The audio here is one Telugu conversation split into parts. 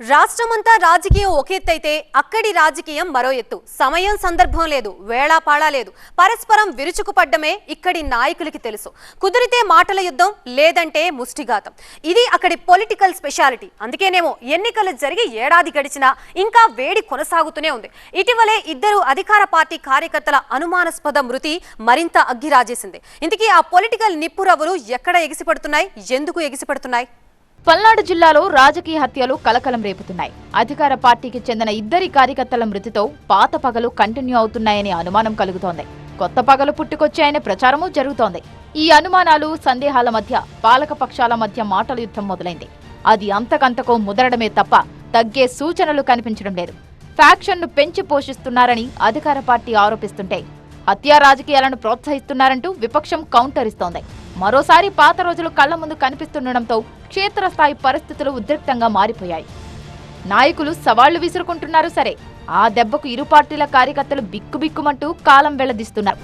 రాష్ట్రమంతా రాజకీయం ఒక ఎత్తైతే అక్కడి రాజకీయం మరో ఎత్తు. సమయం సందర్భం లేదు, వేళాపాళా లేదు. పరస్పరం విరుచుకుపడ్డమే ఇక్కడి నాయకులకి తెలుసు. కుదిరితే మాటల యుద్ధం, లేదంటే ముష్టిఘాతం. ఇది అక్కడి పొలిటికల్ స్పెషాలిటీ. అందుకేనేమో ఎన్నికలు జరిగి ఏడాది గడిచినా ఇంకా వేడి కొనసాగుతూనే ఉంది. ఇటీవలే ఇద్దరు అధికార పార్టీ కార్యకర్తల అనుమానాస్పద మృతి మరింత అగ్గిరాజేసింది. ఇంతకీ ఆ పొలిటికల్ నిప్పురవ్వలు ఎక్కడ ఎగిసిపడుతున్నాయి, ఎందుకు ఎగిసిపడుతున్నాయి? పల్నాడు జిల్లాలో రాజకీయ హత్యలు కలకలం రేపుతున్నాయి. అధికార పార్టీకి చెందిన ఇద్దరి కార్యకర్తల మృతితో పాత పగలు కంటిన్యూ అవుతున్నాయనే అనుమానం కలుగుతోంది. కొత్త పగలు పుట్టుకొచ్చాయనే ప్రచారమూ జరుగుతోంది. ఈ అనుమానాలు, సందేహాల మధ్య పాలకపక్షాల మధ్య మాటల యుద్ధం మొదలైంది. అది అంతకంతకో ముదరడమే తప్ప తగ్గే సూచనలు కనిపించడం లేదు. ఫ్యాక్షన్ను పెంచి పోషిస్తున్నారని అధికార పార్టీ ఆరోపిస్తుంటే, హత్యా రాజకీయాలను ప్రోత్సహిస్తున్నారంటూ విపక్షం కౌంటర్ ఇస్తోంది. మరోసారి పాత రోజులు కళ్ల ముందు కనిపిస్తుండటంతో క్షేత్రస్థాయి పరిస్థితులు ఉద్రిక్తంగా మారిపోయాయి. నాయకులు సవాళ్లు విసురుకుంటున్నారు సరే, ఆ దెబ్బకు ఇరు పార్టీల కార్యకర్తలు బిక్కుబిక్కుమంటూ కాలం వెళ్లదీస్తున్నారు.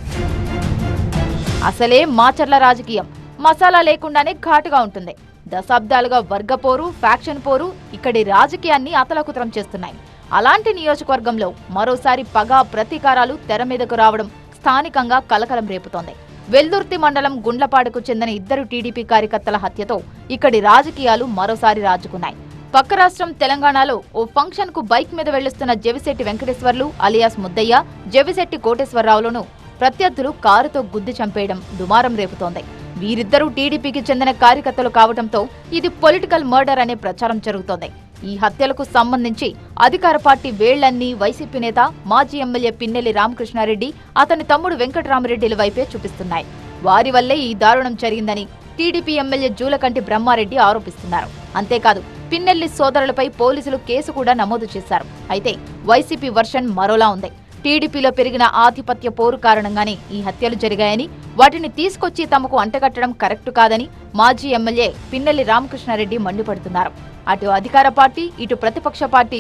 అసలే మాచర్ల రాజకీయం మసాలా లేకుండానే ఘాటుగా ఉంటుంది. దశాబ్దాలుగా వర్గపోరు, ఫ్యాక్షన్ పోరు ఇక్కడి రాజకీయాన్ని అతలకుతలం చేస్తున్నాయి. అలాంటి నియోజకవర్గంలో మరోసారి పగ, ప్రతీకారాలు తెర మీదకు రావడం స్థానికంగా కలకలం రేపుతోంది. వెల్దుర్తి మండలం గుండ్లపాడుకు చెందిన ఇద్దరు టీడీపీ కార్యకర్తల హత్యతో ఇక్కడి రాజకీయాలు మరోసారి రాజుకున్నాయి. పక్క రాష్ట్రం తెలంగాణలో ఓ ఫంక్షన్ కు బైక్ మీద వెళ్లుస్తున్న జవిశెట్టి వెంకటేశ్వర్లు అలియాస్ ముద్దయ్య, జవిశెట్టి కోటేశ్వరరావులను ప్రత్యర్థులు కారుతో గుద్ది చంపేయడం దుమారం రేపుతోంది. వీరిద్దరూ టీడీపీకి చెందిన కార్యకర్తలు కావడంతో ఇది పొలిటికల్ మర్డర్ అనే ప్రచారం జరుగుతోంది. ఈ హత్యలకు సంబంధించి అధికార పార్టీ వేళ్లన్నీ వైసీపీ నేత, మాజీ ఎమ్మెల్యే పిన్నెల్లి రామకృష్ణారెడ్డి, అతని తమ్ముడు వెంకటరామరెడ్డిల వైపే చూపిస్తున్నాయి. వారి వల్లే ఈ దారుణం జరిగిందని టీడీపీ ఎమ్మెల్యే జూలకంటి బ్రహ్మారెడ్డి ఆరోపిస్తున్నారు. అంతేకాదు, పిన్నెల్లి సోదరులపై పోలీసులు కేసు కూడా నమోదు చేశారు. అయితే వైసీపీ వర్షన్ మరోలా ఉంది. టీడీపీలో పెరిగిన ఆధిపత్య పోరు కారణంగానే ఈ హత్యలు జరిగాయని, వాటిని తీసుకొచ్చి తమకు అంటగట్టడం కరెక్టు కాదని మాజీ ఎమ్మెల్యే పిన్నెల్లి రామకృష్ణారెడ్డి మండిపడుతున్నారు. అటు అధికార పార్టీ, ఇటు ప్రతిపక్ష పార్టీ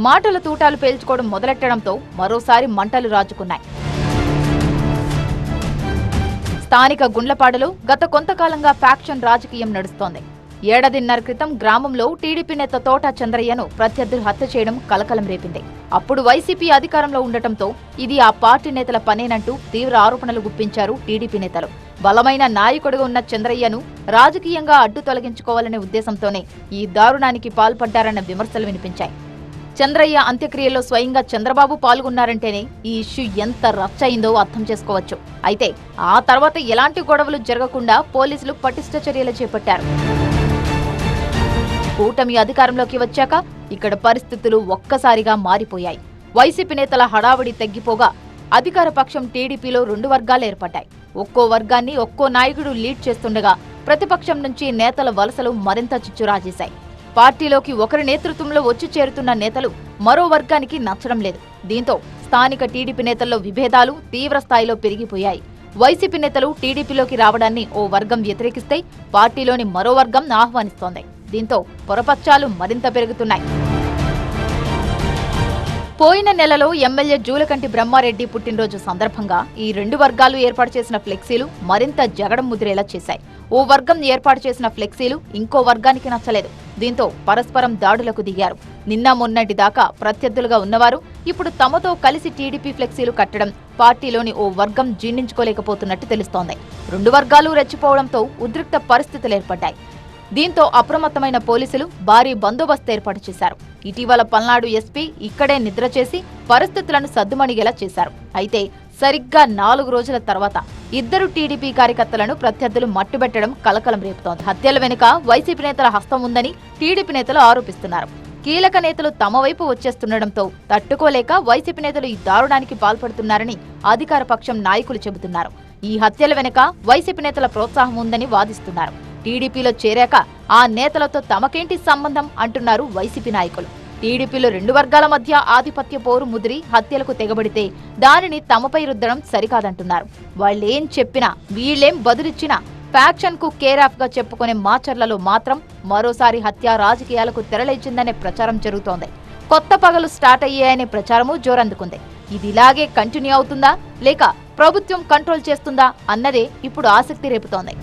మాటల తూటాలు పేల్చుకోవడం మొదలెట్టడంతో మరోసారి మంటలు రాజుకున్నాయి. స్థానిక గుండ్లపాడులో గత కొంతకాలంగా ఫ్యాక్షన్ రాజకీయం నడుస్తోంది. ఏడాదిన్నర క్రితం గ్రామంలో టీడీపీ నేత తోట చంద్రయ్యను ప్రత్యర్థులు హత్య చేయడం కలకలం రేపింది. అప్పుడు వైసీపీ అధికారంలో ఉండటంతో ఇది ఆ పార్టీ నేతల పనేనంటూ తీవ్ర ఆరోపణలు గుప్పించారు టీడీపీ నేతలు. బలమైన నాయకుడిగా ఉన్న చంద్రయ్యను రాజకీయంగా అడ్డు తొలగించుకోవాలనే ఉద్దేశంతోనే ఈ దారుణానికి పాల్పడ్డారన్న విమర్శలు వినిపించాయి. చంద్రయ్య అంత్యక్రియల్లో స్వయంగా చంద్రబాబు పాల్గొన్నారంటేనే ఈ ఇష్యూ ఎంత రచ్చ అయిందో అర్థం చేసుకోవచ్చు. అయితే ఆ తర్వాత ఎలాంటి గొడవలు జరగకుండా పోలీసులు పటిష్ట చర్యలు చేపట్టారు. కూటమి అధికారంలోకి వచ్చాక ఇక్కడ పరిస్థితులు ఒక్కసారిగా మారిపోయాయి. వైసీపీ నేతల హడావుడి తగ్గిపోగా అధికార పక్షం టీడీపీలో 2 వర్గాలు ఏర్పడ్డాయి. ఒక్కో వర్గాన్ని ఒక్కో నాయకుడు లీడ్ చేస్తుండగా ప్రతిపక్షం నుంచి నేతల వలసలు మరింత చిచ్చురాజేశాయి. పార్టీలోకి ఒకరి నేతృత్వంలో వచ్చి చేరుతున్న నేతలు మరో వర్గానికి నచ్చడం లేదు. దీంతో స్థానిక టీడీపీ నేతల్లో విభేదాలు తీవ్ర స్థాయిలో పెరిగిపోయాయి. వైసీపీ నేతలు టీడీపీలోకి రావడాన్ని ఓ వర్గం వ్యతిరేకిస్తే, పార్టీలోని మరో వర్గం ఆహ్వానిస్తోంది. దీంతో పొరపక్షాలు మరింత పెరుగుతున్నాయి. పోయిన నెలలో ఎమ్మెల్యే జూలకంటి బ్రహ్మారెడ్డి పుట్టినరోజు సందర్భంగా ఈ 2 వర్గాలు ఏర్పాటు చేసిన ఫ్లెక్సీలు మరింత జగడం ముదిరేలా చేశాయి. ఓ వర్గం ఏర్పాటు చేసిన ఫ్లెక్సీలు ఇంకో వర్గానికి నచ్చలేదు. దీంతో పరస్పరం దాడులకు దిగారు. నిన్న మొన్నటి దాకా ప్రత్యర్థులుగా ఉన్నవారు ఇప్పుడు తమతో కలిసి టీడీపీ ఫ్లెక్సీలు కట్టడం పార్టీలోని ఓ వర్గం జీర్ణించుకోలేకపోతున్నట్టు తెలుస్తోంది. 2 వర్గాలు రెచ్చిపోవడంతో ఉద్రిక్త పరిస్థితులు ఏర్పడ్డాయి. దీంతో అప్రమత్తమైన పోలీసులు భారీ బందోబస్తు ఏర్పాటు చేశారు. ఇటీవల పల్నాడు ఎస్పీ ఇక్కడే నిద్ర చేసి పరిస్థితులను సద్దుమణిగేలా చేశారు. అయితే సరిగ్గా 4 రోజుల తర్వాత ఇద్దరు టీడీపీ కార్యకర్తలను ప్రత్యర్థులు మట్టుబెట్టడం కలకలం రేపుతోంది. హత్యల వెనుక వైసీపీ నేతల హస్తం ఉందని టీడీపీ నేతలు ఆరోపిస్తున్నారు. కీలక నేతలు తమ వైపు వచ్చేస్తుండటంతో తట్టుకోలేక వైసీపీ నేతలు ఈ దారుణానికి పాల్పడుతున్నారని అధికార పక్షం నాయకులు చెబుతున్నారు. ఈ హత్యల వెనుక వైసీపీ నేతల ప్రోత్సాహం ఉందని వాదిస్తున్నారు. టీడీపీలో చేరాక ఆ నేతలతో తమకేంటి సంబంధం అంటున్నారు వైసీపీ నాయకులు. టీడీపీలో 2 వర్గాల మధ్య ఆధిపత్య పోరు ముదిరి హత్యలకు తెగబడితే దానిని తమపై రుద్దడం సరికాదంటున్నారు. వాళ్లేం చెప్పినా, వీళ్లేం బదులిచ్చినా ఫ్యాక్షన్ కు కేరాఫ్ గా చెప్పుకునే మాచర్లలో మాత్రం మరోసారి హత్య రాజకీయాలకు తెరలేచిందనే ప్రచారం జరుగుతోంది. కొత్త పగలు స్టార్ట్ అయ్యాయనే ప్రచారమూ జోరందుకుంది. ఇది ఇలాగే కంటిన్యూ అవుతుందా, లేక ప్రభుత్వం కంట్రోల్ చేస్తుందా అన్నదే ఇప్పుడు ఆసక్తి రేపుతోంది.